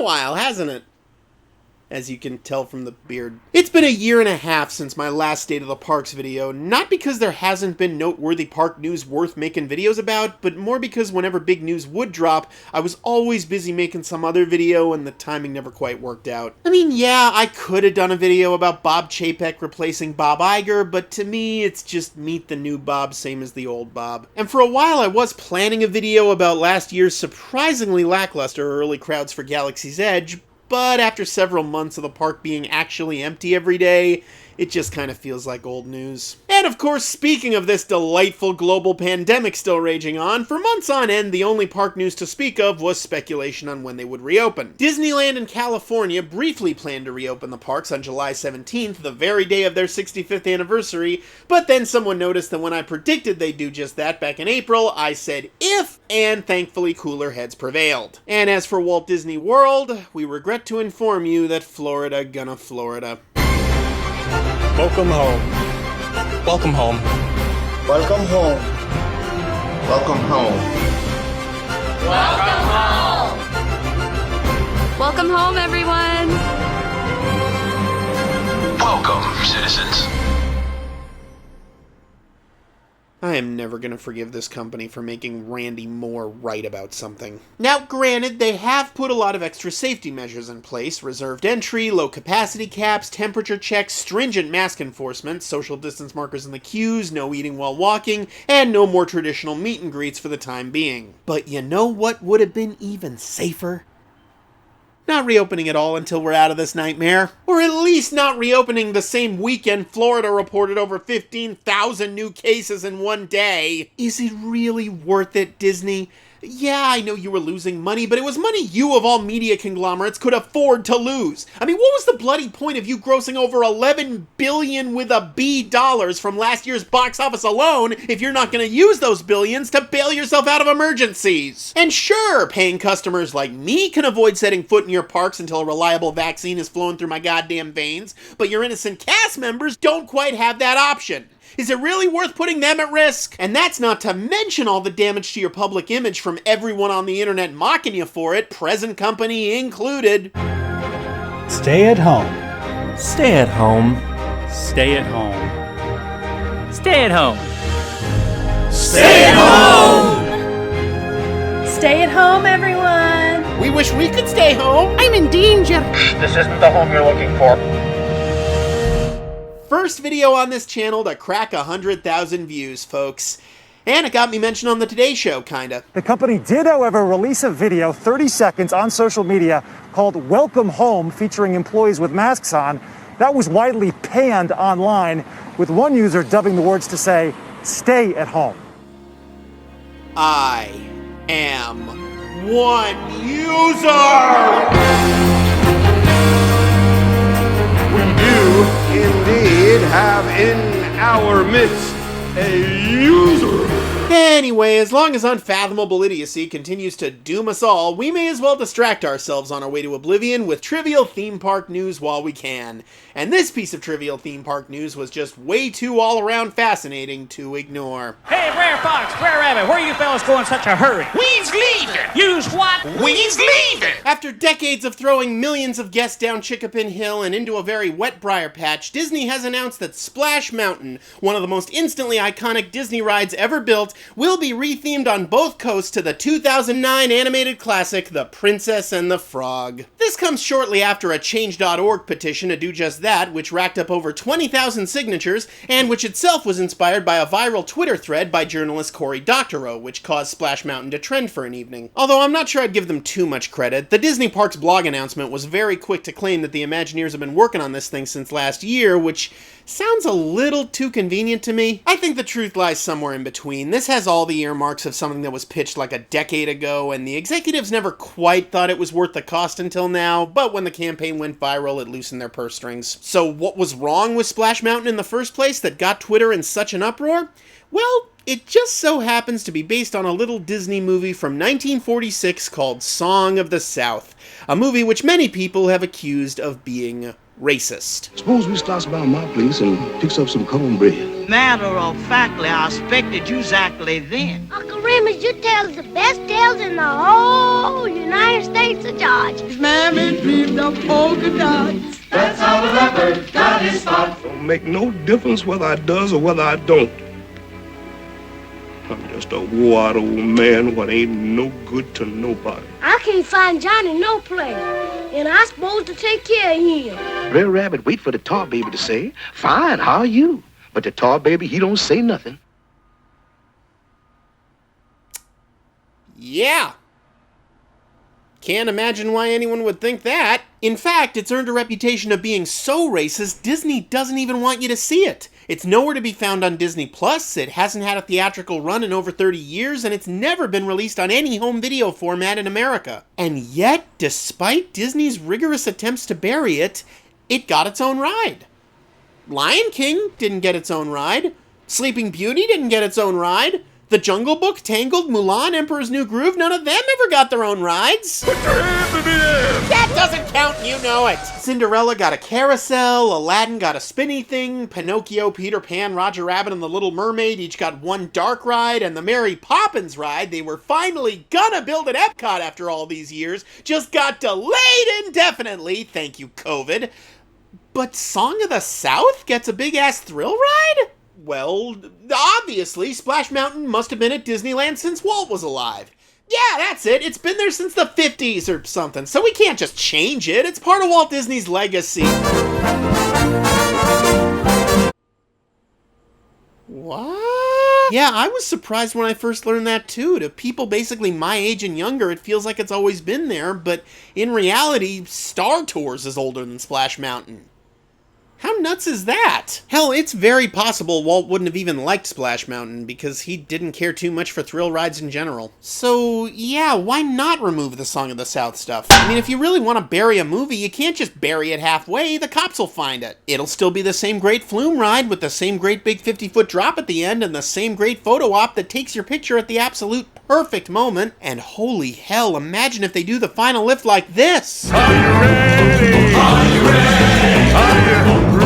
a while, hasn't it? As you can tell from the beard. It's been 1.5 years since my last State of the Parks video, not because there hasn't been noteworthy park news worth making videos about, but more because whenever big news would drop, I was always busy making some other video and the timing never quite worked out. I mean, yeah, I could have done a video about Bob Chapek replacing Bob Iger, but to me, it's just meet the new Bob, same as the old Bob. And for a while, I was planning a video about last year's surprisingly lackluster early crowds for Galaxy's Edge, but after several months of the park being actually empty every day, it just kind of feels like old news. And of course, speaking of this delightful global pandemic still raging on, for months on end, the only park news to speak of was speculation on when they would reopen. Disneyland in California briefly planned to reopen the parks on July 17th, the very day of their 65th anniversary, but then someone noticed that when I predicted they'd do just that back in April, I said if, and thankfully cooler heads prevailed. And as for Walt Disney World, we regret to inform you that Florida gonna Florida. Welcome home. Welcome home. Welcome home. Welcome home. Welcome home! Welcome home, everyone! Welcome, citizens. I am never going to forgive this company for making Randy Moore right about something. Now, granted, they have put a lot of extra safety measures in place: reserved entry, low capacity caps, temperature checks, stringent mask enforcement, social distance markers in the queues, no eating while walking, and no more traditional meet and greets for the time being. But you know what would have been even safer? Not reopening at all until we're out of this nightmare. Or at least not reopening the same weekend Florida reported over 15,000 new cases in one day. Is it really worth it, Disney? Yeah, I know you were losing money, but it was money you of all media conglomerates could afford to lose. I mean, what was the bloody point of you grossing over $11 billion with a B dollars from last year's box office alone if you're not going to use those billions to bail yourself out of emergencies? And sure, paying customers like me can avoid setting foot in your parks until a reliable vaccine is flowing through my goddamn veins, but your innocent cast members don't quite have that option. Is it really worth putting them at risk? And that's not to mention all the damage to your public image from everyone on the internet mocking you for it, present company included. Stay at home. Stay at home. Stay at home. Stay at home. Stay at home! Stay at home, everyone! We wish we could stay home. I'm in danger! This isn't the home you're looking for. First video on this channel to crack 100,000 views, folks. And it got me mentioned on the Today Show, kinda. The company did, however, release a video, 30 seconds, on social media called Welcome Home, featuring employees with masks on. That was widely panned online, with one user dubbing the words to say, "Stay at home." I am one user! Indeed have in our midst a user. Anyway, as long as unfathomable idiocy continues to doom us all, we may as well distract ourselves on our way to oblivion with trivial theme park news while we can. And this piece of trivial theme park news was just way too all-around fascinating to ignore. Hey, Rare Fox, Rare Rabbit, where are you fellas going in such a hurry? We's leaving. Use what? We's leaving. After decades of throwing millions of guests down Chickapin Hill and into a very wet briar patch, Disney has announced that Splash Mountain, one of the most instantly iconic Disney rides ever built, will be rethemed on both coasts to the 2009 animated classic, The Princess and the Frog. This comes shortly after a Change.org petition to do just that, which racked up over 20,000 signatures, and which itself was inspired by a viral Twitter thread by journalist Cory Doctorow, which caused Splash Mountain to trend for an evening. Although I'm not sure I'd give them too much credit, the Disney Parks blog announcement was very quick to claim that the Imagineers have been working on this thing since last year, which sounds a little too convenient to me. I think the truth lies somewhere in between. This has all the earmarks of something that was pitched like a decade ago, and the executives never quite thought it was worth the cost until now, but when the campaign went viral, it loosened their purse strings. So what was wrong with Splash Mountain in the first place that got Twitter in such an uproar? Well, it just so happens to be based on a little Disney movie from 1946 called Song of the South, a movie which many people have accused of being racist. Suppose we stops by my place and picks up some cornbread. Matter of factly, I expected you exactly then. Uncle Remus! Remus, you tell the best tales in the whole United States of Georgia. Mammy dreamed of polka dots. That's how the leopard got his spot. Don't make no difference whether I does or whether I don't. I'm just a wore-out old man what ain't no good to nobody. I can't find Johnny no place, and I'm supposed to take care of him. Brer Rabbit wait for the tar baby to say, "Fine, how are you?" But the tar baby, he don't say nothing. Yeah. Can't imagine why anyone would think that. In fact, it's earned a reputation of being so racist, Disney doesn't even want you to see it. It's nowhere to be found on Disney+, it hasn't had a theatrical run in over 30 years, and it's never been released on any home video format in America. And yet, despite Disney's rigorous attempts to bury it, it got its own ride. Lion King didn't get its own ride. Sleeping Beauty didn't get its own ride. The Jungle Book, Tangled, Mulan, Emperor's New Groove, none of them ever got their own rides. Put your hands in the air! That doesn't count, you know it! Cinderella got a carousel, Aladdin got a spinny thing, Pinocchio, Peter Pan, Roger Rabbit, and the Little Mermaid each got one dark ride, and the Mary Poppins ride they were finally gonna build at Epcot after all these years just got delayed indefinitely, thank you COVID. But Song of the South gets a big-ass thrill ride? Well, obviously, Splash Mountain must have been at Disneyland since Walt was alive. Yeah, that's it. It's been there since the 50s or something, so we can't just change it. It's part of Walt Disney's legacy. What? Yeah, I was surprised when I first learned that too. To people basically my age and younger, it feels like it's always been there, but in reality, Star Tours is older than Splash Mountain. How nuts is that? Hell, it's very possible Walt wouldn't have even liked Splash Mountain because he didn't care too much for thrill rides in general. So, yeah, why not remove the Song of the South stuff? I mean, if you really want to bury a movie, you can't just bury it halfway. The cops will find it. It'll still be the same great flume ride with the same great big 50-foot drop at the end and the same great photo op that takes your picture at the absolute perfect moment. And holy hell, imagine if they do the final lift like this. Are you ready? Are you ready? Are you ready?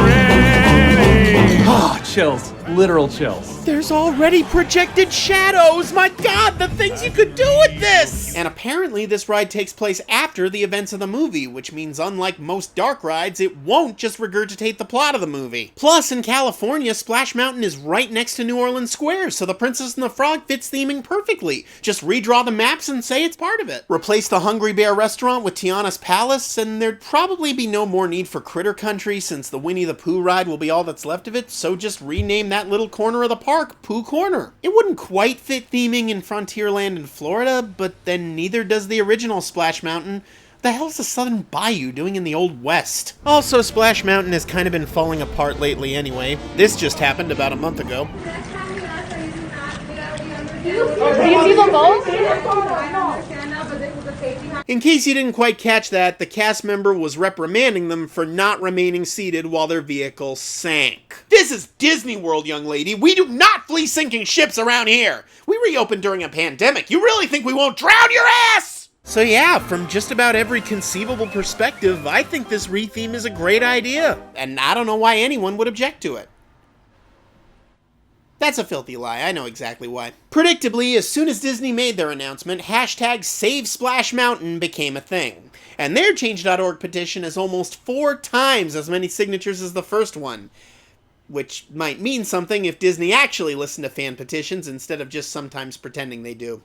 Oh, chills. Literal chills. There's already projected shadows! My god, the things you could do with this! And apparently this ride takes place after the events of the movie, which means unlike most dark rides, it won't just regurgitate the plot of the movie. Plus, in California, Splash Mountain is right next to New Orleans Square, so the Princess and the Frog fits theming perfectly. Just redraw the maps and say it's part of it. Replace the Hungry Bear restaurant with Tiana's Palace, and there'd probably be no more need for Critter Country since the Winnie the Pooh ride will be all that's left of it, so just rename that little corner of the park Pooh Corner. It wouldn't quite fit theming in Frontierland in Florida, but then neither does the original Splash Mountain. What the hell's the Southern Bayou doing in the Old West? Also, Splash Mountain has kind of been falling apart lately anyway. This just happened about a month ago. Do you see them both? In case you didn't quite catch that, the cast member was reprimanding them for not remaining seated while their vehicle sank. This is Disney World, young lady. We do not flee sinking ships around here. We reopened during a pandemic. You really think we won't drown your ass? So yeah, from just about every conceivable perspective, I think this retheme is a great idea. And I don't know why anyone would object to it. That's a filthy lie, I know exactly why. Predictably, as soon as Disney made their announcement, hashtag SaveSplashMountain became a thing. And their Change.org petition has almost 4 times as many signatures as the first one. Which might mean something if Disney actually listened to fan petitions instead of just sometimes pretending they do.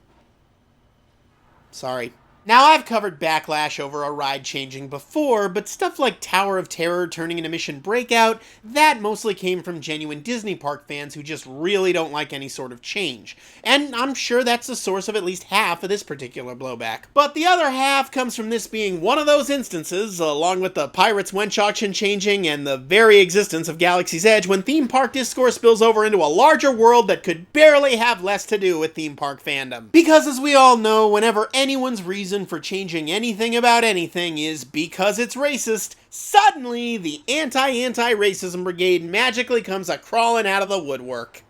Sorry. Now, I've covered backlash over a ride changing before, but stuff like Tower of Terror turning into Mission Breakout, that mostly came from genuine Disney park fans who just really don't like any sort of change. And I'm sure that's the source of at least half of this particular blowback. But the other half comes from this being one of those instances, along with the Pirates Wench auction changing and the very existence of Galaxy's Edge, when theme park discourse spills over into a larger world that could barely have less to do with theme park fandom. Because as we all know, whenever anyone's reason for changing anything about anything is because it's racist, suddenly the anti-racism brigade magically comes a-crawling out of the woodwork.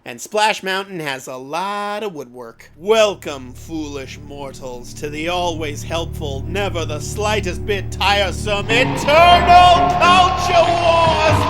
And Splash Mountain has a lot of woodwork. Welcome, foolish mortals, to the always helpful, never the slightest bit tiresome, eternal culture wars!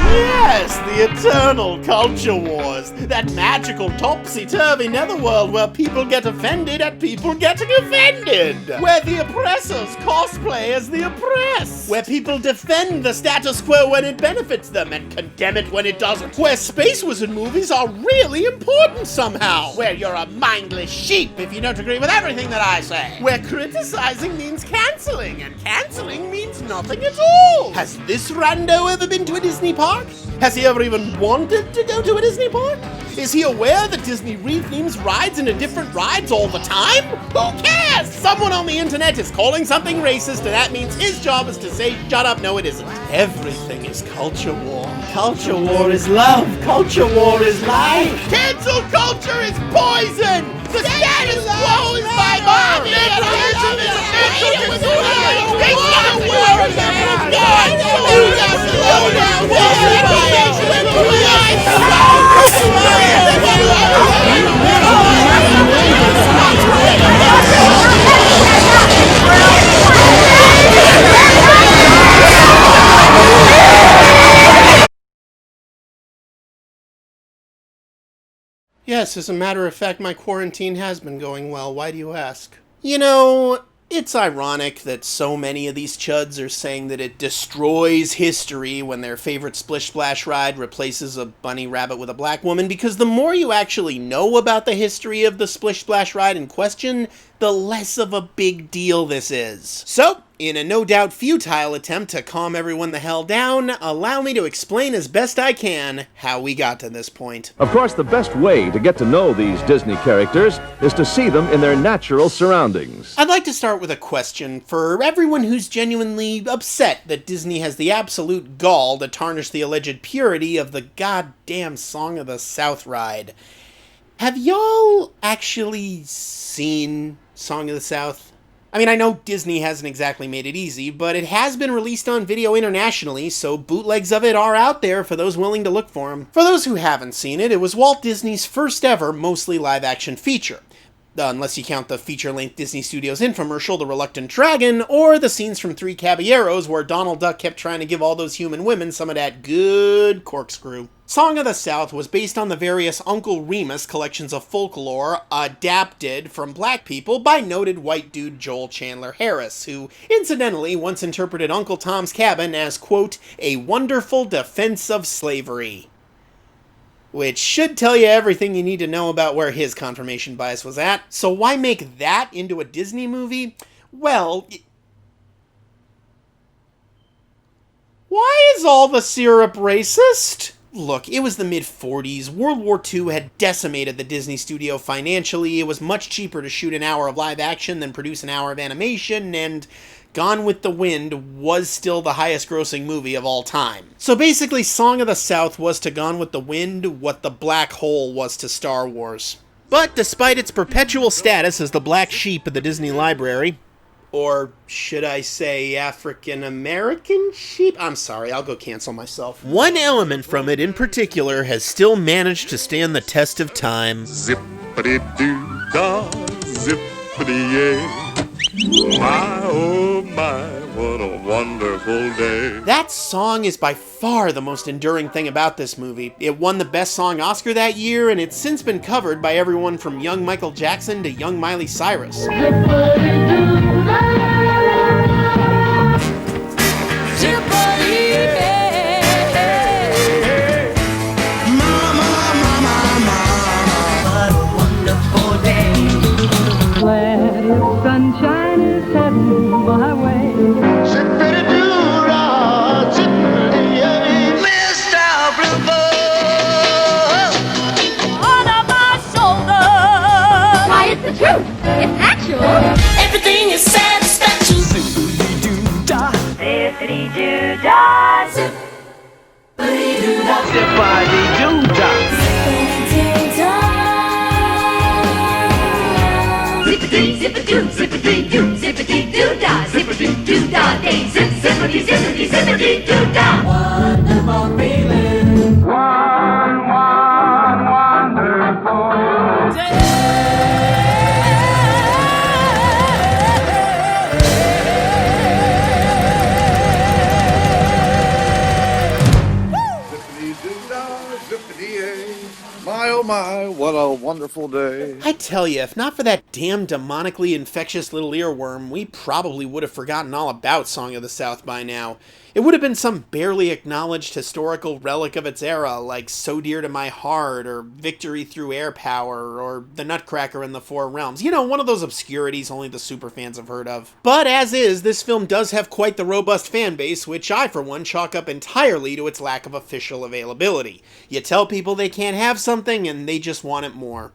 Yes, the the eternal culture wars. That magical topsy-turvy netherworld where people get offended at people getting offended. Where the oppressors cosplay as the oppressed. Where people defend the status quo when it benefits them and condemn it when it doesn't. Where space wizard movies are really important somehow. Where you're a mindless sheep if you don't agree with everything that I say. Where criticizing means canceling, and canceling means nothing at all. Has this rando ever been to a Disney park? Has he ever even wanted to go to a Disney park? Is he aware that Disney rethemes rides into different rides all the time? Who cares? Someone on the internet is calling something racist, and that means his job is to say, shut up, no it isn't. Everything is culture war. Culture war is love. Culture war is life. Cancel culture is poison. The status quo is my mom. Yes, as a matter of fact, my quarantine has been going well. Why do you ask? You know, it's ironic that so many of these chuds are saying that it destroys history when their favorite Splish Splash ride replaces a bunny rabbit with a black woman, because the more you actually know about the history of the Splish Splash ride in question, the less of a big deal this is. So, in a no doubt futile attempt to calm everyone the hell down, allow me to explain as best I can how we got to this point. Of course, the best way to get to know these Disney characters is to see them in their natural surroundings. I'd like to start with a question for everyone who's genuinely upset that Disney has the absolute gall to tarnish the alleged purity of the goddamn Song of the South ride. Have y'all actually seen Song of the South? I mean, I know Disney hasn't exactly made it easy, but it has been released on video internationally, so bootlegs of it are out there for those willing to look for them. For those who haven't seen it, it was Walt Disney's first ever mostly live-action feature. Unless you count the feature-length Disney Studios infomercial, The Reluctant Dragon, or the scenes from Three Caballeros where Donald Duck kept trying to give all those human women some of that good corkscrew. Song of the South was based on the various Uncle Remus collections of folklore adapted from black people by noted white dude Joel Chandler Harris, who incidentally once interpreted Uncle Tom's Cabin as, quote, a wonderful defense of slavery. Which should tell you everything you need to know about where his confirmation bias was at. So why make that into a Disney movie? Well, why is all the syrup racist? Look, it was the mid-40s. World War II had decimated the Disney studio financially. It was much cheaper to shoot an hour of live action than produce an hour of animation, and Gone with the Wind was still the highest-grossing movie of all time. So basically, Song of the South was to Gone with the Wind what the Black Hole was to Star Wars. But despite its perpetual status as the black sheep of the Disney library, or should I say African-American sheep? I'm sorry, I'll go cancel myself. One element from it in particular has still managed to stand the test of time. Zip-A-Dee-Doo-Dah, zip-a-dee-yay. My, oh my, what a wonderful day. That song is by far the most enduring thing about this movie. It won the Best Song Oscar that year, and it's since been covered by everyone from young Michael Jackson to young Miley Cyrus. Sunshine is heading my way. Zip-A-Dee-Doo-Dah, zip-a-dee-yay. Mr. Bluebird On my shoulder. Why, it's the truth. It's actual. Everything is satisfaction. Zip-A-Dee-Doo-Dah, Zip-A-Dee-Doo-Dah. Zip-A-Dee-Doo-Dah. Zip-A-Dee-Doo-Dah. Zip-A-Dee-Doo, Zip-A-Dee-Doo, Zip-A-Dee-Doo-Dah, Zip-A-Dee-Doo-Dah, day, zip, zippity, zippity, zippity-doo-dah. Wonderful feeling. one wonderful day. Zip-A-Dee-Doo-Dah. oh my, what a wonderful day. I tell you, if not for that damn demonically infectious little earworm, we probably would have forgotten all about Song of the South by now. It would have been some barely acknowledged historical relic of its era, like So Dear to My Heart, or Victory Through Air Power, or The Nutcracker in the Four Realms. You know, one of those obscurities only the superfans have heard of. But as is, this film does have quite the robust fan base, which I, for one, chalk up entirely to its lack of official availability. You tell people they can't have something, and they just want it more.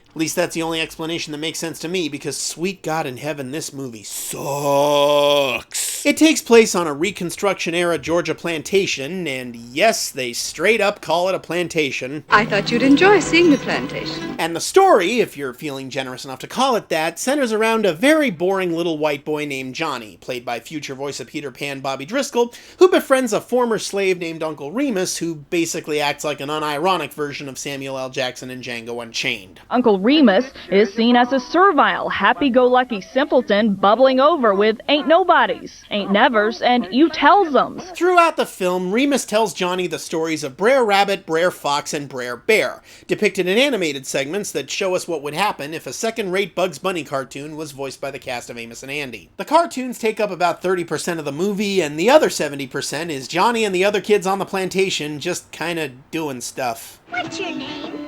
At least that's the only explanation that makes sense to me, because sweet God in heaven, this movie sucks. It takes place on a Reconstruction-era Georgia plantation, and yes, they straight up call it a plantation. I thought you'd enjoy seeing the plantation. And the story, if you're feeling generous enough to call it that, centers around a very boring little white boy named Johnny, played by future voice of Peter Pan Bobby Driscoll, who befriends a former slave named Uncle Remus, who basically acts like an unironic version of Samuel L. Jackson in Django Unchained. Uncle Remus is seen as a servile, happy-go-lucky simpleton bubbling over with ain't nobodies, ain't nevers, and you tells-ems. Throughout the film, Remus tells Johnny the stories of Brer Rabbit, Brer Fox, and Brer Bear, depicted in animated segments that show us what would happen if a second-rate Bugs Bunny cartoon was voiced by the cast of Amos and Andy. The cartoons take up about 30% of the movie, and the other 70% is Johnny and the other kids on the plantation just kinda doing stuff. What's your name?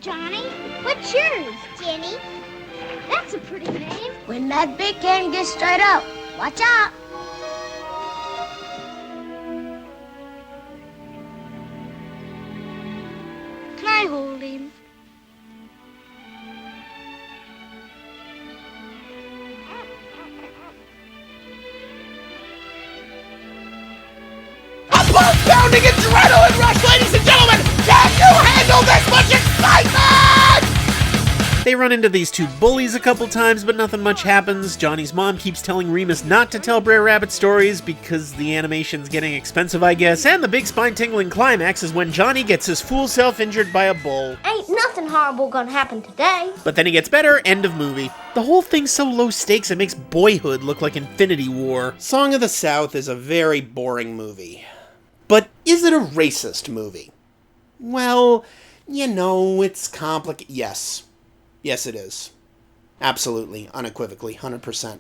Johnny? What's yours? Jenny. That's a pretty name. When that big can gets straight up, watch out. Can I hold him? A blood-pounding adrenaline rush, ladies and gentlemen! Can you handle this much excitement? They run into these two bullies a couple times, but nothing much happens. Johnny's mom keeps telling Remus not to tell Brer Rabbit stories because the animation's getting expensive, I guess, and the big spine-tingling climax is when Johnny gets his fool self injured by a bull. Ain't nothing horrible gonna happen today. But then he gets better, end of movie. The whole thing's so low stakes it makes Boyhood look like Infinity War. Song of the South is a very boring movie. But is it a racist movie? Well, you know, it's complicated. Yes. Yes, it is. Absolutely, unequivocally, 100%.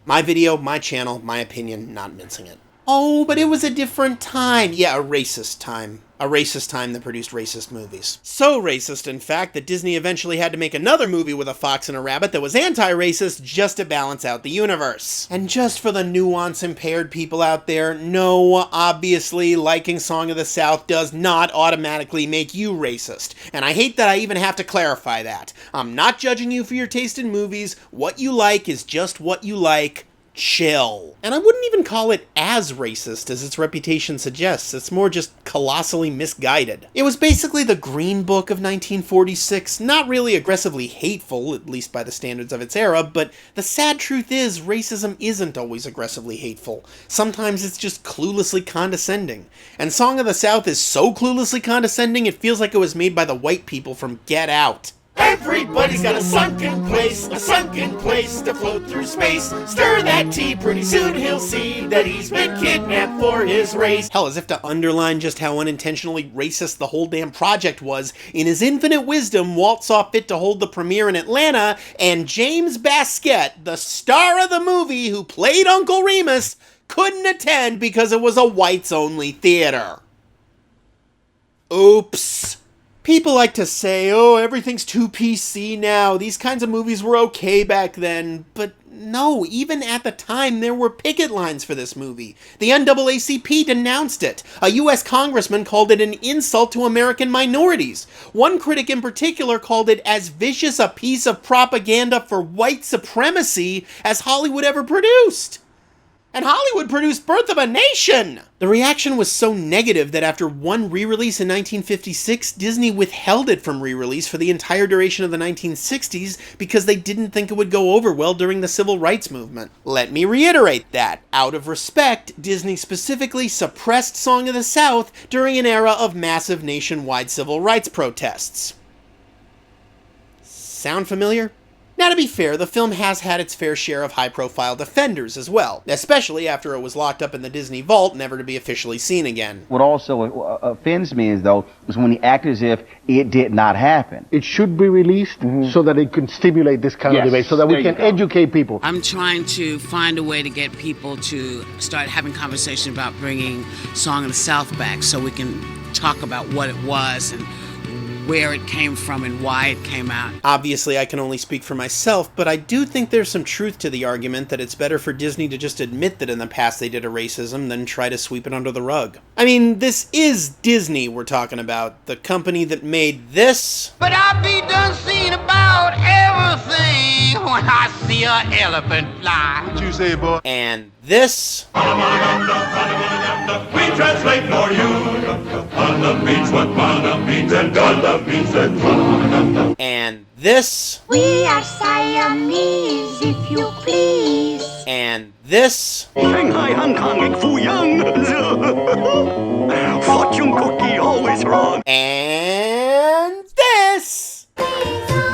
My video, my channel, my opinion, not mincing it. Oh, but it was a different time. Yeah, a racist time. A racist time that produced racist movies. So racist, in fact, that Disney eventually had to make another movie with a fox and a rabbit that was anti-racist just to balance out the universe. And just for the nuance-impaired people out there, no, obviously, liking Song of the South does not automatically make you racist. And I hate that I even have to clarify that. I'm not judging you for your taste in movies. What you like is just what you like. Chill. And I wouldn't even call it as racist as its reputation suggests. It's more just colossally misguided. It was basically the Green Book of 1946, not really aggressively hateful, at least by the standards of its era, but the sad truth is racism isn't always aggressively hateful. Sometimes it's just cluelessly condescending. And Song of the South is so cluelessly condescending it feels like it was made by the white people from Get Out. Everybody's got a sunken place to float through space. Stir that tea, pretty soon he'll see that he's been kidnapped for his race. Hell, as if to underline just how unintentionally racist the whole damn project was, in his infinite wisdom, Walt saw fit to hold the premiere in Atlanta, and James Baskett, the star of the movie who played Uncle Remus, couldn't attend because it was a whites-only theater. Oops. People like to say, oh, everything's too PC now. These kinds of movies were okay back then. But no, even at the time, there were picket lines for this movie. The NAACP denounced it. A U.S. congressman called it an insult to American minorities. One critic in particular called it as vicious a piece of propaganda for white supremacy as Hollywood ever produced. And Hollywood produced Birth of a Nation! The reaction was so negative that after one re-release in 1956, Disney withheld it from re-release for the entire duration of the 1960s because they didn't think it would go over well during the civil rights movement. Let me reiterate that. Out of respect, Disney specifically suppressed Song of the South during an era of massive nationwide civil rights protests. Sound familiar? Now, to be fair, the film has had its fair share of high-profile defenders as well, especially after it was locked up in the Disney vault, never to be officially seen again. What also offends me is when he acted as if it did not happen. It should be released so that it can stimulate this kind of debate, so that we can educate people. I'm trying to find a way to get people to start having conversation about bringing Song of the South back so we can talk about what it was and where it came from and why it came out. Obviously, I can only speak for myself, but I do think there's some truth to the argument that it's better for Disney to just admit that in the past they did a racism than try to sweep it under the rug. I mean, this is Disney we're talking about, the company that made this. But I be done seeing about everything when I see an elephant fly. What you say, boy? And this. We translate for you. Panda means what Panda means, and Ganda means that Panda. And this. We are Siamese, if you please. And this. Shanghai, Hong Kong, and Fuyang. Fortune cookie always wrong. And this. Oh,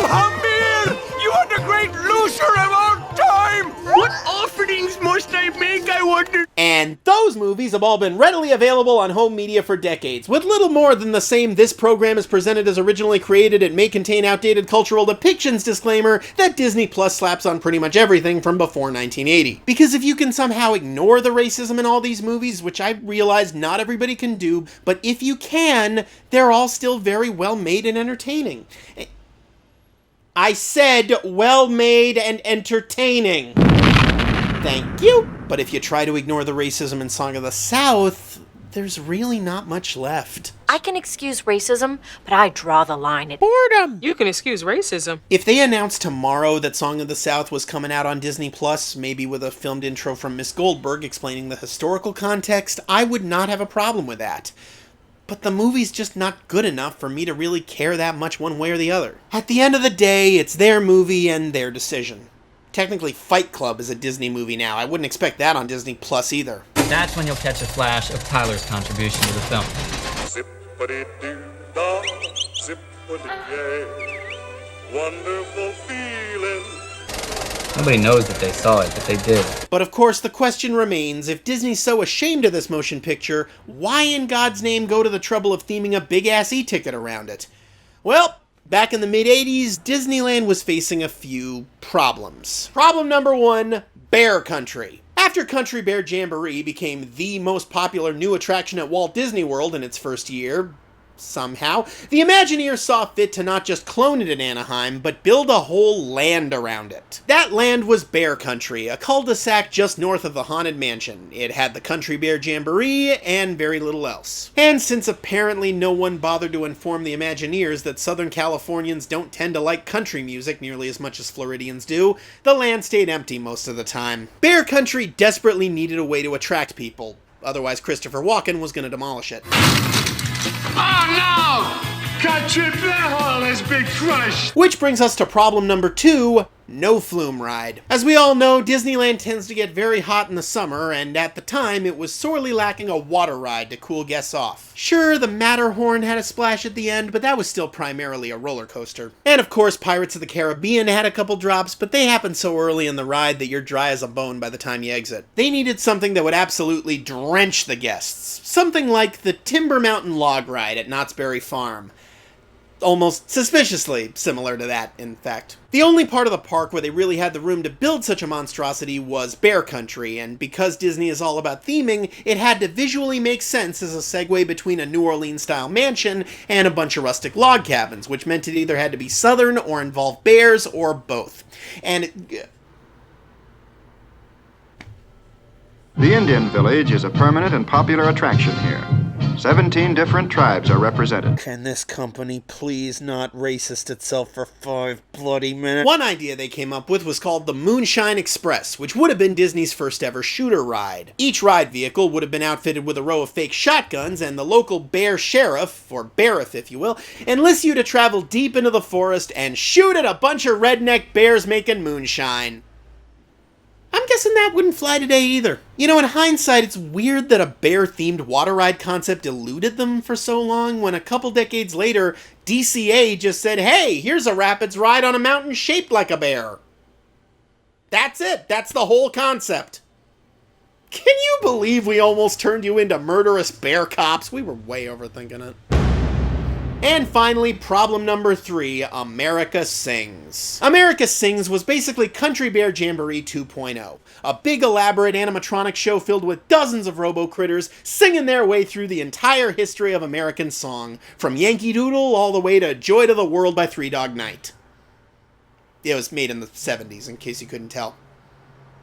Hamir, you are the great loser of all time. What offerings must I make, I wonder? And those movies have all been readily available on home media for decades, with little more than the same "this program is presented as originally created, it may contain outdated cultural depictions" disclaimer that Disney Plus slaps on pretty much everything from before 1980. Because if you can somehow ignore the racism in all these movies, which I realize not everybody can do, but if you can, they're all still very well made and entertaining. I said well made and entertaining. Thank you. But if you try to ignore the racism in Song of the South, there's really not much left. I can excuse racism, but I draw the line at boredom. You can excuse racism. If they announced tomorrow that Song of the South was coming out on Disney Plus, maybe with a filmed intro from Miss Goldberg explaining the historical context, I would not have a problem with that. But the movie's just not good enough for me to really care that much one way or the other. At the end of the day, it's their movie and their decision. Technically, Fight Club is a Disney movie now. I wouldn't expect that on Disney Plus either. That's when you'll catch a flash of Tyler's contribution to the film. Zip-A-Dee-Doo-Dah, Zip-A-Dee-Yay, wonderful feeling. Nobody knows that they saw it, but they did. But of course, the question remains, if Disney's so ashamed of this motion picture, why in God's name go to the trouble of theming a big-ass e-ticket around it? Well, back in the mid-'80s, Disneyland was facing a few problems. Problem number one, Bear Country. After Country Bear Jamboree became the most popular new attraction at Walt Disney World in its first year, somehow, the Imagineers saw fit to not just clone it in Anaheim, but build a whole land around it. That land was Bear Country, a cul-de-sac just north of the Haunted Mansion. It had the Country Bear Jamboree and very little else. And since apparently no one bothered to inform the Imagineers that Southern Californians don't tend to like country music nearly as much as Floridians do, the land stayed empty most of the time. Bear Country desperately needed a way to attract people, otherwise Christopher Walken was going to demolish it. Oh no! Country Bear Hall has been crushed! Which brings us to problem number two, no flume ride. As we all know, Disneyland tends to get very hot in the summer, and at the time, it was sorely lacking a water ride to cool guests off. Sure, the Matterhorn had a splash at the end, but that was still primarily a roller coaster. And of course, Pirates of the Caribbean had a couple drops, but they happened so early in the ride that you're dry as a bone by the time you exit. They needed something that would absolutely drench the guests. Something like the Timber Mountain log ride at Knott's Berry Farm. Almost suspiciously similar to that, in fact. The only part of the park where they really had the room to build such a monstrosity was Bear Country, and because Disney is all about theming, it had to visually make sense as a segue between a New Orleans-style mansion and a bunch of rustic log cabins, which meant it either had to be southern or involve bears or both. And The Indian Village is a permanent and popular attraction here. 17 different tribes are represented. Can this company please not racist itself for 5 bloody minutes? One idea they came up with was called the Moonshine Express, which would have been Disney's first ever shooter ride. Each ride vehicle would have been outfitted with a row of fake shotguns, and the local bear sheriff, or Bariff if you will, enlists you to travel deep into the forest and shoot at a bunch of redneck bears making moonshine. I'm guessing that wouldn't fly today either. You know, in hindsight, it's weird that a bear-themed water ride concept eluded them for so long when a couple decades later, DCA just said, hey, here's a rapids ride on a mountain shaped like a bear. That's it. That's the whole concept. Can you believe we almost turned you into murderous bear cops? We were way overthinking it. And finally, problem number 3, America Sings. America Sings was basically Country Bear Jamboree 2.0. A big elaborate animatronic show filled with dozens of robo-critters singing their way through the entire history of American song, from Yankee Doodle all the way to Joy to the World by Three Dog Night. It was made in the 70s, in case you couldn't tell.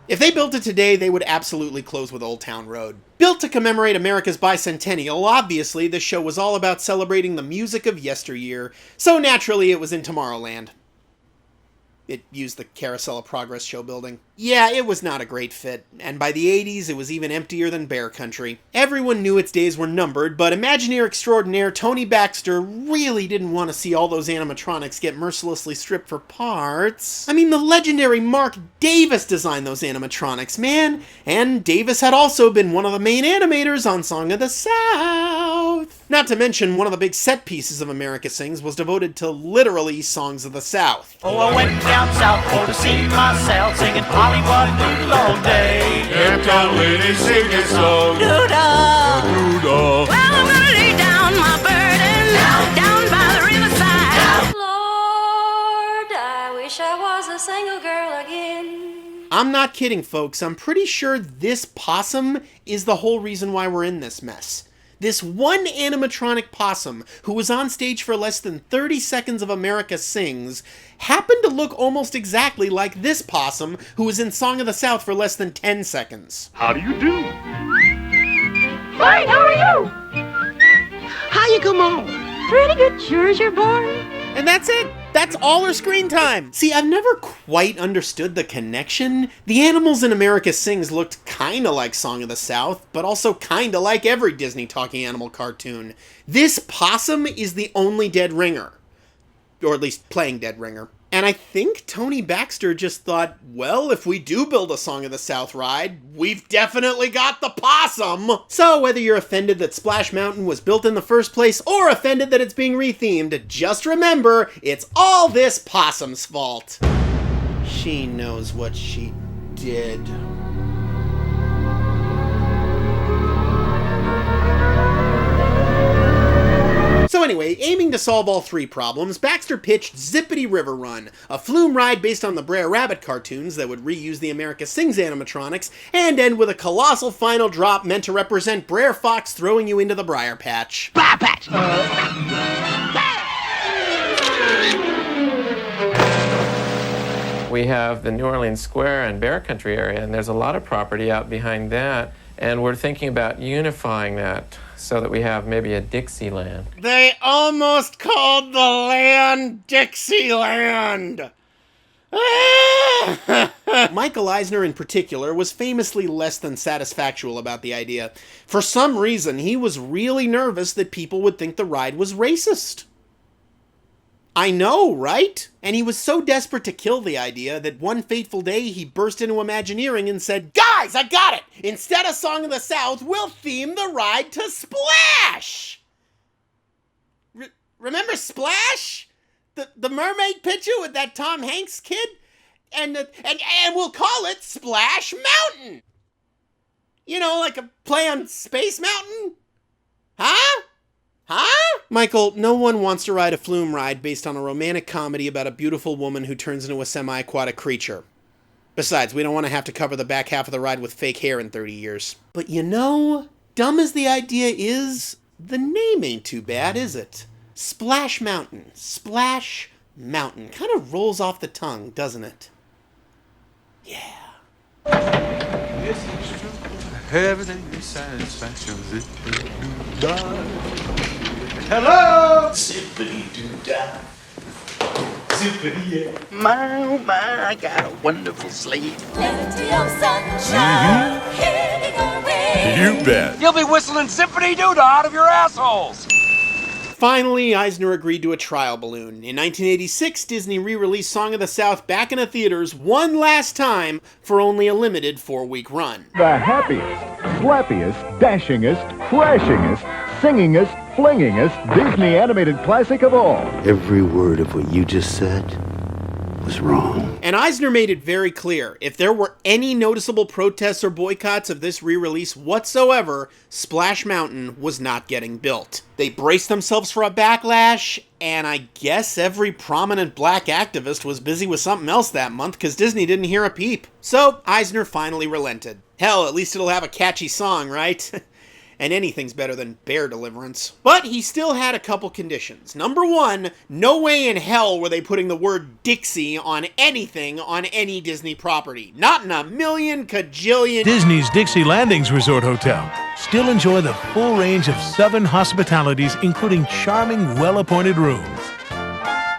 If they built it today, they would absolutely close with Old Town Road. Built to commemorate America's bicentennial, obviously, the show was all about celebrating the music of yesteryear, so naturally it was in Tomorrowland. It used the Carousel of Progress show building. Yeah, it was not a great fit, and by the 80s it was even emptier than Bear Country. Everyone knew its days were numbered, but Imagineer extraordinaire Tony Baxter really didn't want to see all those animatronics get mercilessly stripped for parts. I mean, the legendary Mark Davis designed those animatronics, man! And Davis had also been one of the main animators on Song of the South! Not to mention, one of the big set pieces of America Sings was devoted to literally Songs of the South. Oh, I went down south for to see myself singing Hollywood Doodle all day. Every time lady sing this song. Doo-dah. Doo-dah. Well, I'm gonna lay down my burden down by the riverside. Lord, I wish I was a single girl again. I'm not kidding, folks. I'm pretty sure this possum is the whole reason why we're in this mess. This one animatronic possum, who was on stage for less than 30 seconds of America Sings, happened to look almost exactly like this possum, who was in Song of the South for less than 10 seconds. How do you do? Fine, how are you? How you come on? Pretty good, sure as you're born. And that's it. That's all her screen time. See, I've never quite understood the connection. The animals in America Sings looked kinda like Song of the South, but also kinda like every Disney talking animal cartoon. This possum is the only dead ringer. Or at least playing dead ringer. And I think Tony Baxter just thought, well, if we do build a Song of the South ride, we've definitely got the possum! So whether you're offended that Splash Mountain was built in the first place, or offended that it's being rethemed, just remember, it's all this possum's fault. She knows what she did. So anyway, aiming to solve all 3 problems, Baxter pitched Zip-A-Dee River Run, a flume ride based on the Brer Rabbit cartoons that would reuse the America Sings animatronics, and end with a colossal final drop meant to represent Brer Fox throwing you into the briar patch. Briar patch! We have the New Orleans Square and Bear Country area, and there's a lot of property out behind that, and we're thinking about unifying that so that we have maybe a Dixieland. They almost called the land Dixieland! Michael Eisner in particular was famously less than satisfactual about the idea. For some reason, he was really nervous that people would think the ride was racist. I know, right? And he was so desperate to kill the idea that one fateful day he burst into Imagineering and said, "Guys, I got it! Instead of Song of the South, we'll theme the ride to Splash!" Remember Splash? The mermaid picture with that Tom Hanks kid? And we'll call it Splash Mountain! You know, like a play on Space Mountain? Huh? Huh? Michael, no one wants to ride a flume ride based on a romantic comedy about a beautiful woman who turns into a semi-aquatic creature. Besides, we don't want to have to cover the back half of the ride with fake hair in 30 years. But you know, dumb as the idea is, the name ain't too bad, is it? Splash Mountain. Splash Mountain. Kind of rolls off the tongue, doesn't it? Yeah. Everything is satisfaction. Hello! Zip-A-Dee-Doo-Dah. Zip-A-Dee, my, oh my, I got a wonderful sleep. Plenty of sunshine, hitting a rain. You bet. You'll be whistling Zip-A-Dee-Doo-Dah out of your assholes. finally, Eisner agreed to a trial balloon. In 1986, Disney re-released Song of the South back into theaters one last time for only a limited 4-week run. The happiest, slappiest, dashingest, crashingest, singingest, flingingest Disney animated classic of all. Every word of what you just said was wrong. And Eisner made it very clear, if there were any noticeable protests or boycotts of this re-release whatsoever, Splash Mountain was not getting built. They braced themselves for a backlash, and I guess every prominent black activist was busy with something else that month because Disney didn't hear a peep. So Eisner finally relented. Hell, at least it'll have a catchy song, right? And anything's better than Bear Deliverance. But he still had a couple conditions. Number one, no way in hell were they putting the word Dixie on anything on any Disney property. Not in a million kajillion... Disney's Dixie Landings Resort Hotel. Still enjoy the full range of Southern hospitalities, including charming, well-appointed rooms.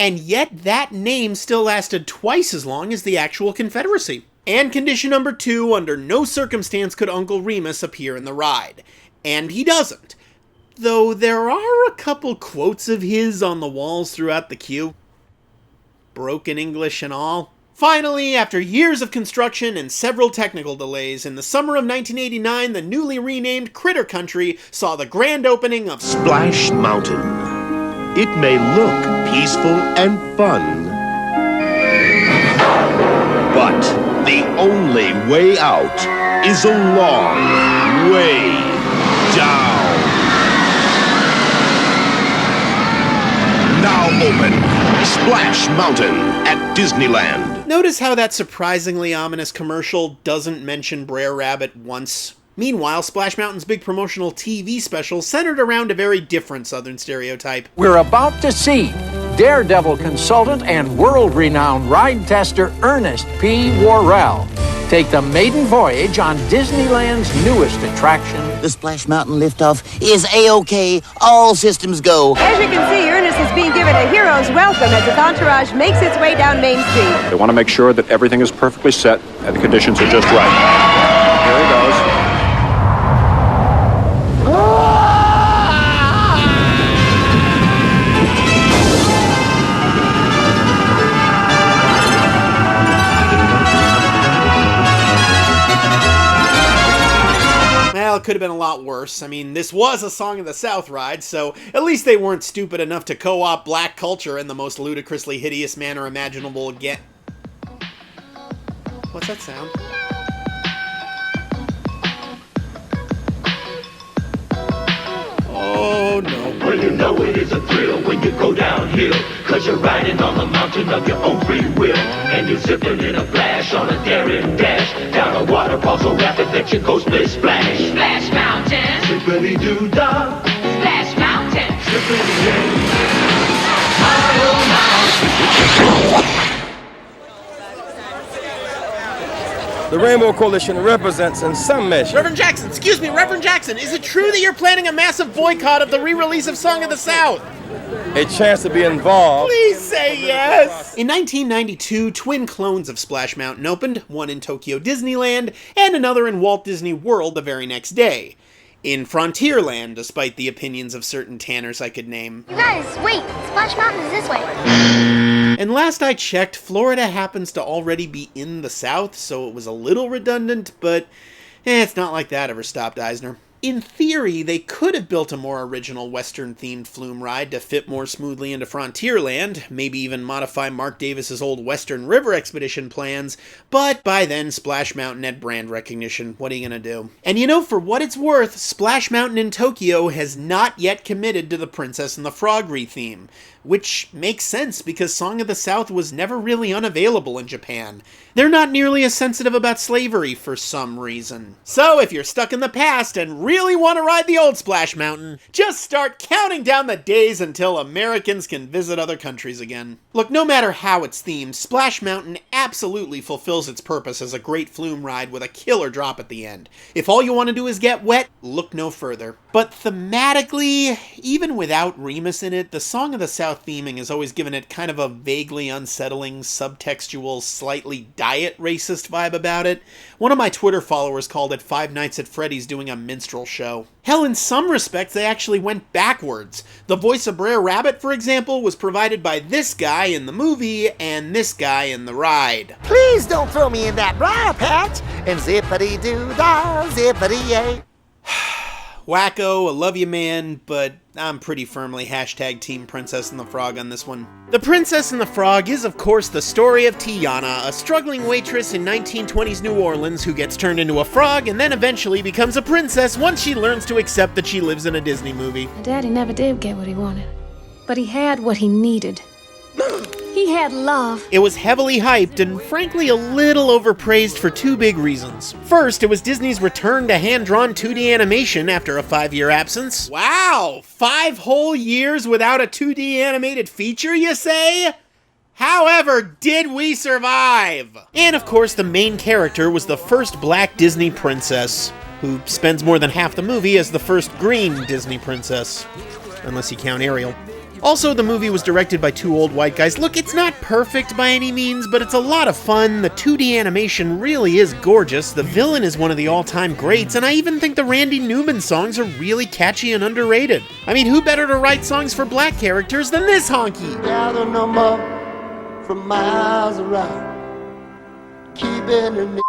And yet that name still lasted twice as long as the actual Confederacy. And condition number two, under no circumstance could Uncle Remus appear in the ride. And he doesn't. Though there are a couple quotes of his on the walls throughout the queue. Broken English and all. Finally, after years of construction and several technical delays, in the summer of 1989, the newly renamed Critter Country saw the grand opening of Splash Mountain. It may look peaceful and fun, but the only way out is a long way down. Now open Splash Mountain at Disneyland. Notice how that surprisingly ominous commercial doesn't mention Brer Rabbit once. Meanwhile, Splash Mountain's big promotional TV special centered around a very different Southern stereotype. We're about to see Daredevil consultant and world-renowned ride tester Ernest P. Worrell take the maiden voyage on Disneyland's newest attraction. The Splash Mountain liftoff is A-OK. All systems go. As you can see, Ernest is being given a hero's welcome as his entourage makes its way down Main Street. They want to make sure that everything is perfectly set and the conditions are just right. Here he goes. Well, it could have been a lot worse. I mean, this was a Song of the South ride, so at least they weren't stupid enough to co-opt black culture in the most ludicrously hideous manner imaginable again. What's that sound? Oh, no. Well, you know it is a thrill when you go downhill, 'cause you're riding on the mountain of your own free will. And you're zipping in a flash on a daring dash, down a waterfall so rapid that you go split splash. Splash Mountain. Zip-A-Dee-Doo-Dah. Splash Mountain. The Rainbow Coalition represents in some measure. Reverend Jackson, excuse me, Reverend Jackson, is it true that you're planning a massive boycott of the re-release of Song of the South? A chance to be involved. Please say yes! In 1992, twin clones of Splash Mountain opened, one in Tokyo Disneyland, and another in Walt Disney World the very next day. In Frontierland, despite the opinions of certain tanners I could name. You guys, wait! Splash Mountain is this way. And last I checked, Florida happens to already be in the South, so it was a little redundant, but it's not like that ever stopped Eisner. In theory, they could have built a more original Western-themed flume ride to fit more smoothly into Frontierland, maybe even modify Mark Davis's old Western River expedition plans, but by then Splash Mountain had brand recognition. What are you gonna do? And you know, for what it's worth, Splash Mountain in Tokyo has not yet committed to the Princess and the Frog retheme, which makes sense because Song of the South was never really unavailable in Japan. They're not nearly as sensitive about slavery for some reason. So if you're stuck in the past and really want to ride the old Splash Mountain, just start counting down the days until Americans can visit other countries again. Look, no matter how it's themed, Splash Mountain absolutely fulfills its purpose as a great flume ride with a killer drop at the end. If all you want to do is get wet, look no further. But thematically, even without Remus in it, the Song of the South theming has always given it kind of a vaguely unsettling, subtextual, slightly diet racist vibe about it. One of my Twitter followers called it Five Nights at Freddy's doing a minstrel show. Hell, in some respects, they actually went backwards. The voice of Brer Rabbit, for example, was provided by this guy in the movie and this guy in the ride. Please don't throw me in that briar patch. And Zip-A-Dee-Doo-Dah, Zip-A-Dee-Yay. Wacko, I love you, man, but I'm pretty firmly hashtag Team Princess and the Frog on this one. The Princess and the Frog is, of course, the story of Tiana, a struggling waitress in 1920s New Orleans who gets turned into a frog and then eventually becomes a princess once she learns to accept that she lives in a Disney movie. Daddy never did get what he wanted, but he had what he needed. He had love. It was heavily hyped and frankly a little overpraised for two big reasons. First, it was Disney's return to hand-drawn 2D animation after a 5-year absence. Wow! 5 whole years without a 2D animated feature, you say? However, did we survive? And of course, the main character was the first black Disney princess, who spends more than half the movie as the first green Disney princess. Unless you count Ariel. Also, the movie was directed by 2 old white guys. Look, it's not perfect by any means, but it's a lot of fun. The 2D animation really is gorgeous. The villain is one of the all-time greats, and I even think the Randy Newman songs are really catchy and underrated. I mean, who better to write songs for black characters than this honky? Gather number from miles around, keeping the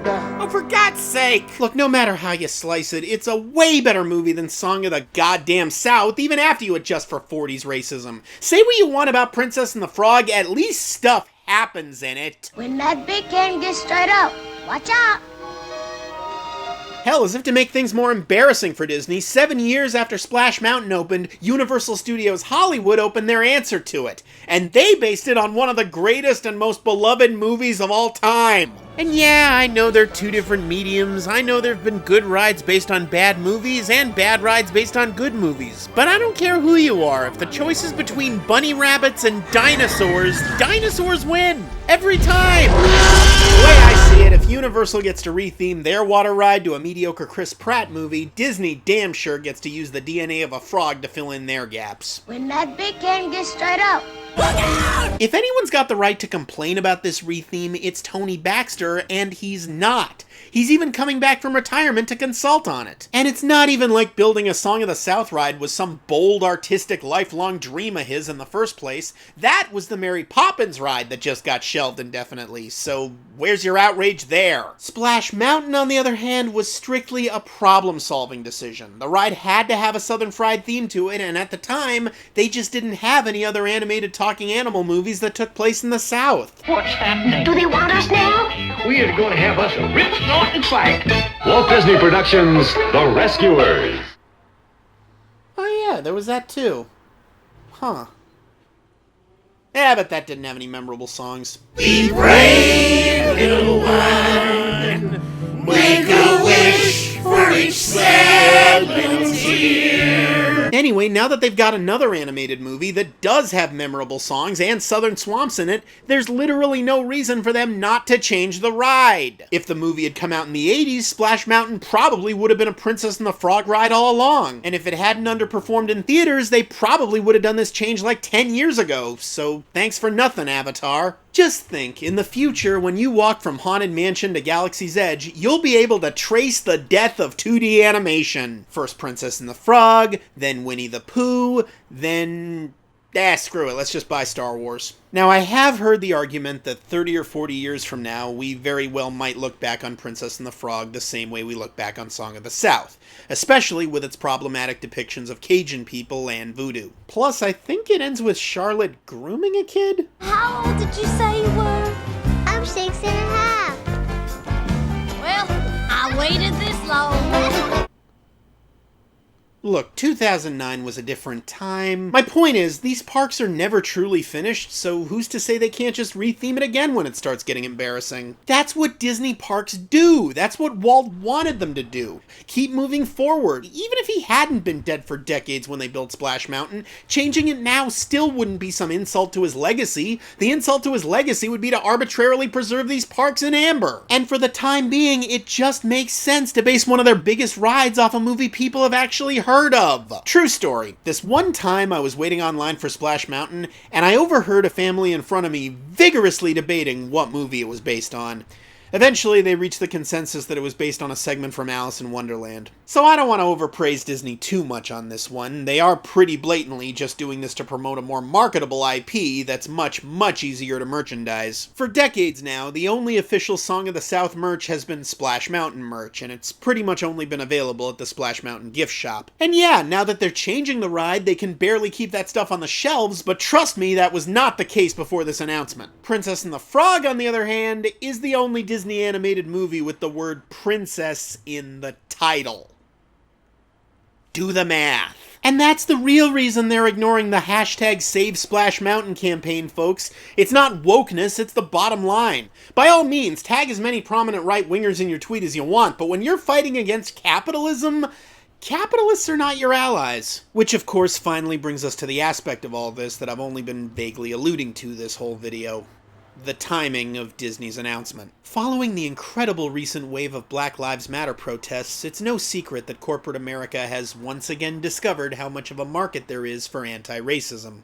down. Oh, for God's sake! Look, no matter how you slice it, it's a way better movie than Song of the Goddamn South, even after you adjust for 40s racism. Say what you want about Princess and the Frog, at least stuff happens in it. When that big can gets straight up, watch out! Hell, as if to make things more embarrassing for Disney, 7 years after Splash Mountain opened, Universal Studios Hollywood opened their answer to it. And they based it on one of the greatest and most beloved movies of all time. And yeah, I know they're 2 different mediums. I know there have been good rides based on bad movies and bad rides based on good movies. But I don't care who you are. If the choice is between bunny rabbits and dinosaurs, dinosaurs win! Every time! The way I see it, if Universal gets to retheme their water ride to a mediocre Chris Pratt movie, Disney damn sure gets to use the DNA of a frog to fill in their gaps. When that big can gets straight up. If anyone's got the right to complain about this retheme, it's Tony Baxter, and he's not. He's even coming back from retirement to consult on it. And it's not even like building a Song of the South ride was some bold, artistic, lifelong dream of his in the first place. That was the Mary Poppins ride that just got shelved indefinitely, so where's your outrage there? Splash Mountain, on the other hand, was strictly a problem-solving decision. The ride had to have a Southern Fried theme to it, and at the time, they just didn't have any other animated talking animal movies that took place in the South. What's happening? Do they want us now? We are going to have us a rip snorting fight. Walt Disney Productions, The Rescuers. Oh yeah, there was that too. Huh. Yeah, but that didn't have any memorable songs. We pray, little one, make a wish for each sad little tear. Anyway, now that they've got another animated movie that does have memorable songs and southern swamps in it, there's literally no reason for them not to change the ride. If the movie had come out in the 80s, Splash Mountain probably would have been a Princess and the Frog ride all along. And if it hadn't underperformed in theaters, they probably would have done this change like 10 years ago. So thanks for nothing, Avatar. Just think, in the future, when you walk from Haunted Mansion to Galaxy's Edge, you'll be able to trace the death of 2D animation. First Princess and the Frog, then Winnie the Pooh, then... screw it, let's just buy Star Wars. Now, I have heard the argument that 30 or 40 years from now, we very well might look back on Princess and the Frog the same way we look back on Song of the South, especially with its problematic depictions of Cajun people and voodoo. Plus, I think it ends with Charlotte grooming a kid? How old did you say you were? I'm 6.5. Well, I waited this long. Look, 2009 was a different time. My point is, these parks are never truly finished, so who's to say they can't just retheme it again when it starts getting embarrassing? That's what Disney parks do. That's what Walt wanted them to do. Keep moving forward. Even if he hadn't been dead for decades when they built Splash Mountain, changing it now still wouldn't be some insult to his legacy. The insult to his legacy would be to arbitrarily preserve these parks in amber. And for the time being, it just makes sense to base one of their biggest rides off a movie people have actually heard heard of. True story. This one time I was waiting online for Splash Mountain, and I overheard a family in front of me vigorously debating what movie it was based on. Eventually, they reached the consensus that it was based on a segment from Alice in Wonderland. So I don't want to overpraise Disney too much on this one. They are pretty blatantly just doing this to promote a more marketable IP that's much, much easier to merchandise. For decades now, the only official Song of the South merch has been Splash Mountain merch, and it's pretty much only been available at the Splash Mountain gift shop. And yeah, now that they're changing the ride, they can barely keep that stuff on the shelves, but trust me, that was not the case before this announcement. Princess and the Frog, on the other hand, is the only Disney animated movie with the word princess in the title. Do the math. And that's the real reason they're ignoring the hashtag SaveSplashMountain campaign, folks. It's not wokeness, it's the bottom line. By all means, tag as many prominent right-wingers in your tweet as you want, but when you're fighting against capitalism, capitalists are not your allies. Which, of course, finally brings us to the aspect of all this that I've only been vaguely alluding to this whole video. The timing of Disney's announcement. Following the incredible recent wave of Black Lives Matter protests, it's no secret that corporate America has once again discovered how much of a market there is for anti-racism.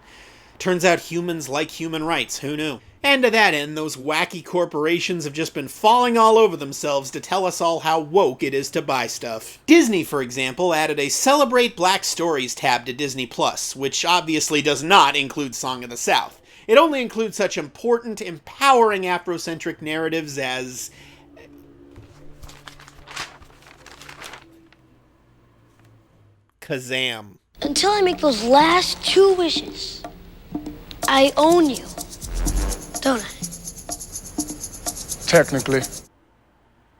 Turns out humans like human rights, who knew? And to that end, those wacky corporations have just been falling all over themselves to tell us all how woke it is to buy stuff. Disney, for example, added a Celebrate Black Stories tab to Disney+, which obviously does not include Song of the South. It only includes such important, empowering Afrocentric narratives as Kazam. Until I make those last 2 wishes, I own you, don't I? Technically.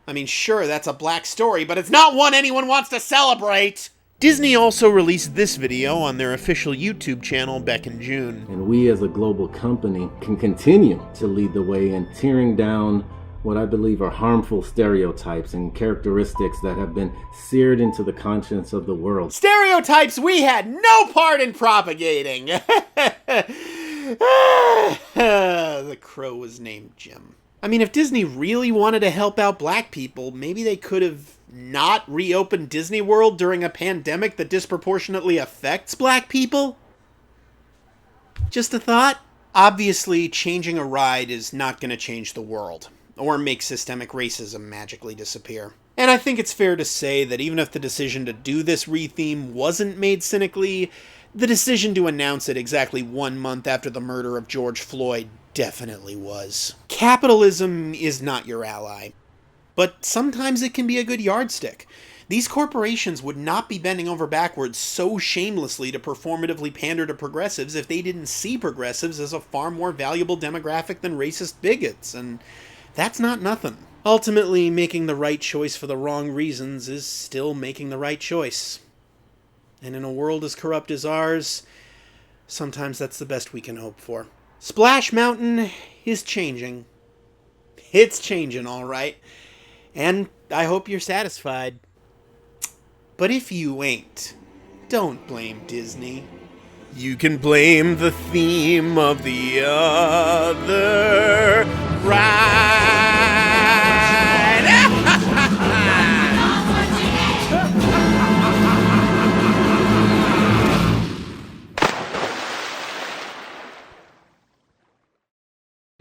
I mean, sure, that's a black story, but it's not one anyone wants to celebrate! Disney also released this video on their official YouTube channel back in June. And we as a global company can continue to lead the way in tearing down what I believe are harmful stereotypes and characteristics that have been seared into the conscience of the world. Stereotypes we had no part in propagating! The crow was named Jim. I mean, if Disney really wanted to help out black people, maybe they could have not reopened Disney World during a pandemic that disproportionately affects black people? Just a thought? Obviously, changing a ride is not going to change the world, or make systemic racism magically disappear. And I think it's fair to say that even if the decision to do this retheme wasn't made cynically, the decision to announce it exactly 1 month after the murder of George Floyd definitely was. Capitalism is not your ally. But sometimes it can be a good yardstick. These corporations would not be bending over backwards so shamelessly to performatively pander to progressives if they didn't see progressives as a far more valuable demographic than racist bigots, and that's not nothing. Ultimately, making the right choice for the wrong reasons is still making the right choice. And in a world as corrupt as ours, sometimes that's the best we can hope for. Splash Mountain is changing. It's changing, all right. And I hope you're satisfied. But if you ain't, don't blame Disney. You can blame the theme of the other ride.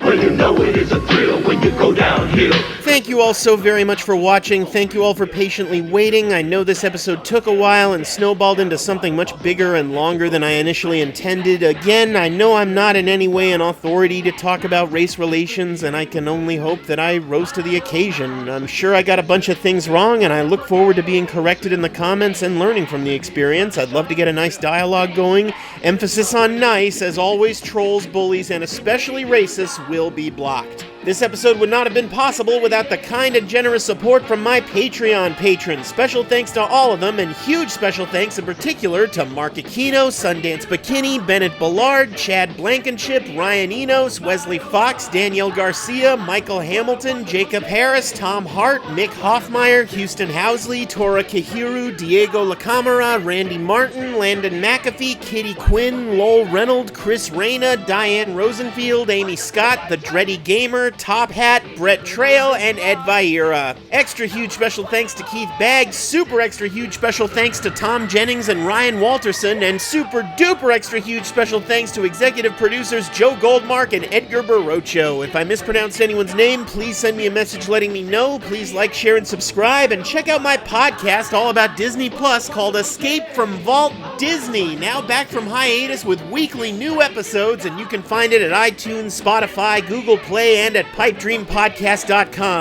Well, you know it is a thrill when you go downhill. Thank you all so very much for watching. Thank you all for patiently waiting. I know this episode took a while and snowballed into something much bigger and longer than I initially intended. Again, I know I'm not in any way an authority to talk about race relations, and I can only hope that I rose to the occasion. I'm sure I got a bunch of things wrong, and I look forward to being corrected in the comments and learning from the experience. I'd love to get a nice dialogue going. Emphasis on nice, as always, trolls, bullies, and especially racists will be blocked. This episode would not have been possible without the kind and generous support from my Patreon patrons. Special thanks to all of them, and huge special thanks in particular to Mark Aquino, Sundance Bikini, Bennett Ballard, Chad Blankenship, Ryan Enos, Wesley Fox, Danielle Garcia, Michael Hamilton, Jacob Harris, Tom Hart, Mick Hoffmeyer, Houston Housley, Tora Kahiru, Diego LaCamera, Randy Martin, Landon McAfee, Kitty Quinn, Lowell Reynolds, Chris Reyna, Diane Rosenfield, Amy Scott, The Dreddy Gamer, Top Hat, Brett Trail, and Ed Vieira. Extra huge special thanks to Keith Baggs, super extra huge special thanks to Tom Jennings and Ryan Walterson, and super duper extra huge special thanks to executive producers Joe Goldmark and Edgar Barocho. If I mispronounced anyone's name, please send me a message letting me know. Please like, share, and subscribe, and check out my podcast all about Disney Plus called Escape from Vault Disney, now back from hiatus with weekly new episodes, and you can find it at iTunes, Spotify, Google Play, and at pipedreampodcast.com.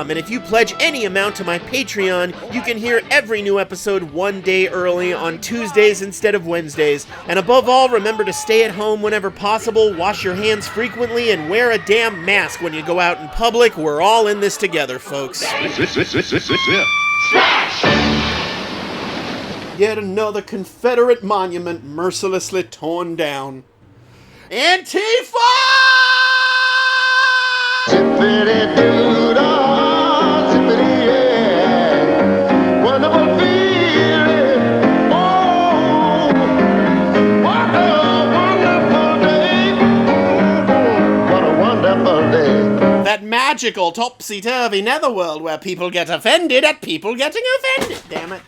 And if you pledge any amount to my Patreon, you can hear every new episode one day early on Tuesdays instead of Wednesdays. And above all, remember to stay at home whenever possible, wash your hands frequently, and wear a damn mask when you go out in public. We're all in this together, folks. Yet another Confederate monument mercilessly torn down. Antifa! Zip-A-Dee-Doo-Dah, Zip-A-Dee-yeah. Wonderful feeling. Oh, what a wonderful day. What a wonderful day. That magical topsy-turvy netherworld where people get offended at people getting offended. Damn it.